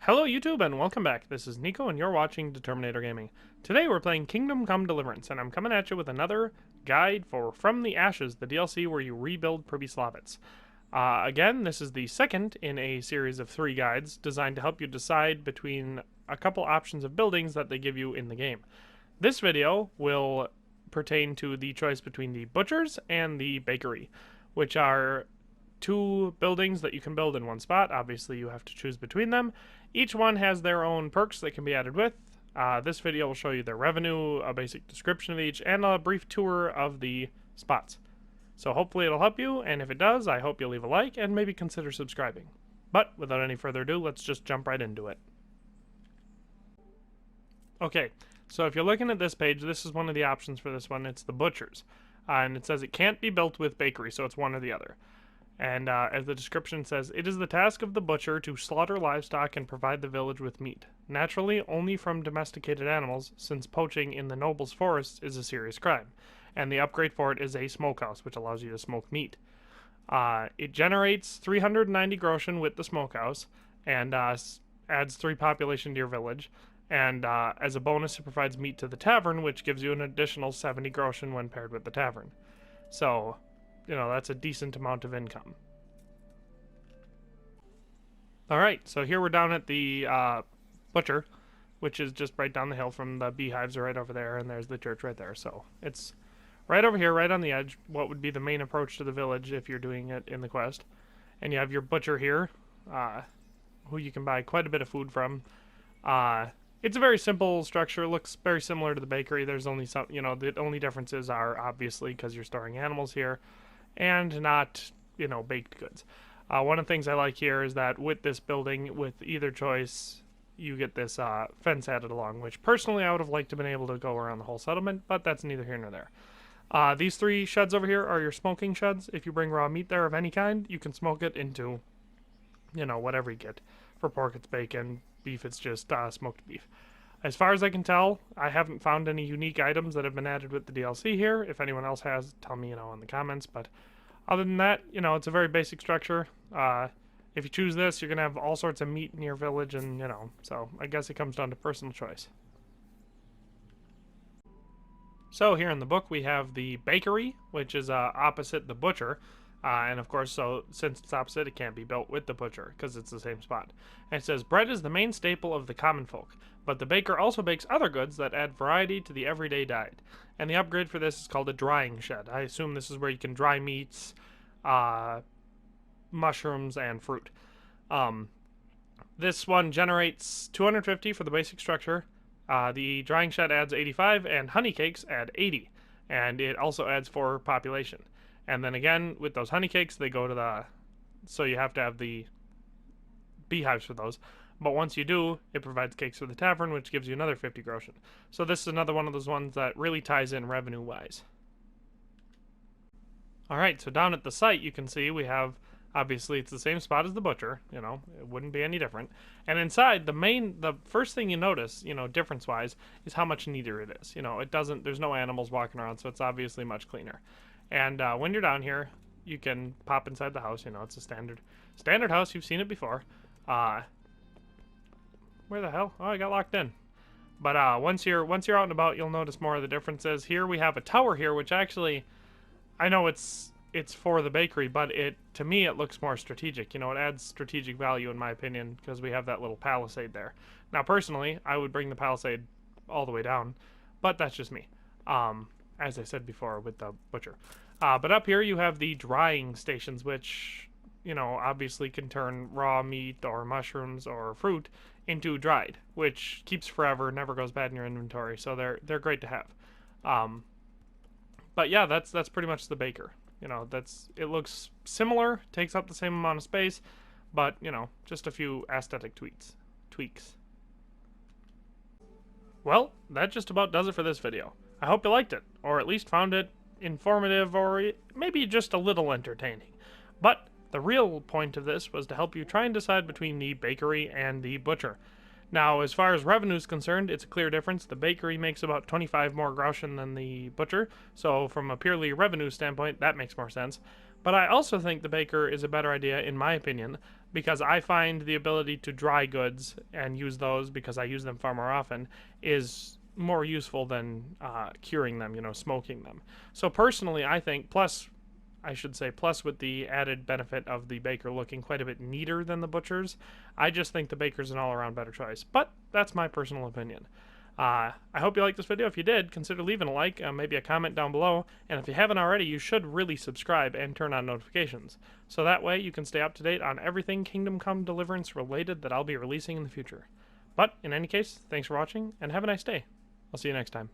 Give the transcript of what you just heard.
Hello YouTube and welcome back. This is Nico and you're watching Determinator Gaming. Today we're playing Kingdom Come Deliverance and I'm coming at you with another guide for From the Ashes, the DLC where you rebuild Pribyslavitz. Again, this is the second in a series of 3 guides designed to help you decide between a couple options of buildings that they give you in the game. This video will pertain to the choice between the butchers and the bakery, which are 2 buildings that you can build in one spot. Obviously you have to choose between them. Each one has their own perks that can be added with. This video will show you their revenue, a basic description of each, and a brief tour of the spots. So hopefully it'll help you, and if it does, I hope you'll leave a like and maybe consider subscribing. But without any further ado, let's just jump right into it. Okay, so if you're looking at this page, this is one of the options for this one. It's the butchers. And it says it can't be built with bakery, so it's one or the other. And as the description says, it is the task of the butcher to slaughter livestock and provide the village with meat. Naturally, only from domesticated animals, since poaching in the nobles' forests is a serious crime. And the upgrade for it is a smokehouse, which allows you to smoke meat. It generates 390 groschen with the smokehouse, and adds 3 population to your village. And as a bonus, it provides meat to the tavern, which gives you an additional 70 groschen when paired with the tavern. So, you know, that's a decent amount of income. Alright, so here we're down at the butcher, which is just right down the hill from the beehives are right over there, and there's the church right there. So it's right over here, right on the edge, what would be the main approach to the village if you're doing it in the quest. And you have your butcher here, who you can buy quite a bit of food from. It's a very simple structure. It looks very similar to the bakery. There's only some, you know, the only differences are obviously because you're storing animals here and not, you know, baked goods. One of the things I like here is that with this building, with either choice, you get this fence added along, which personally I would have liked to have been able to go around the whole settlement, but that's neither here nor there. These 3 sheds over here are your smoking sheds. If you bring raw meat there of any kind, you can smoke it into, you know, whatever you get. For pork, it's bacon. Beef, it's just smoked beef. As far as I can tell, I haven't found any unique items that have been added with the DLC here. If anyone else has, tell me, you know, in the comments. But other than that, you know, it's a very basic structure. If you choose this, you're going to have all sorts of meat in your village, and, you know, so I guess it comes down to personal choice. So here in the book, we have the bakery, which is opposite the butcher. And of course, so since it's opposite, it can't be built with the butcher because it's the same spot. And it says, bread is the main staple of the common folk, but the baker also bakes other goods that add variety to the everyday diet. And the upgrade for this is called a drying shed. I assume this is where you can dry meats, mushrooms, and fruit. This one generates 250 for the basic structure. The drying shed adds 85, and honey cakes add 80. And it also adds 4 population. And then again, with those honey cakes, they go to the... So you have to have the beehives for those. But once you do, it provides cakes for the tavern, which gives you another 50 groschen. So this is another one of those ones that really ties in revenue-wise. Alright, so down at the site, you can see we have... Obviously, it's the same spot as the butcher. You know, it wouldn't be any different. And inside, the first thing you notice, you know, difference-wise, is how much neater it is. You know, it doesn't... There's no animals walking around, so it's obviously much cleaner. And when you're down here, you can pop inside the house. You know, it's a standard house. You've seen it before. Where the hell? Oh, I got locked in. But once you're out and about, you'll notice more of the differences. Here we have a tower here, which actually, I know it's for the bakery, but to me it looks more strategic. You know, it adds strategic value in my opinion because we have that little palisade there. Now, personally, I would bring the palisade all the way down, but that's just me. As I said before with the butcher. But up here you have the drying stations, which, you know, obviously can turn raw meat or mushrooms or fruit into dried, which keeps forever, never goes bad in your inventory, so they're great to have. But yeah, that's pretty much the baker. You know, it looks similar, takes up the same amount of space, but, you know, just a few aesthetic tweaks. Well, that just about does it for this video. I hope you liked it, or at least found it informative, or maybe just a little entertaining. But the real point of this was to help you try and decide between the bakery and the butcher. Now, as far as revenue is concerned, it's a clear difference. The bakery makes about 25 more groschen than the butcher, so from a purely revenue standpoint, that makes more sense. But I also think the baker is a better idea, in my opinion, because I find the ability to dry goods and use those because I use them far more often is more useful than curing them, smoking them. So personally, I think, plus with the added benefit of the baker looking quite a bit neater than the butcher's, I just think the baker's an all around better choice. But that's my personal opinion. I hope you liked this video. If you did, consider leaving a like, maybe a comment down below, and if you haven't already, you should really subscribe and turn on notifications. So that way you can stay up to date on everything Kingdom Come Deliverance related that I'll be releasing in the future. But, in any case, thanks for watching, and have a nice day. I'll see you next time.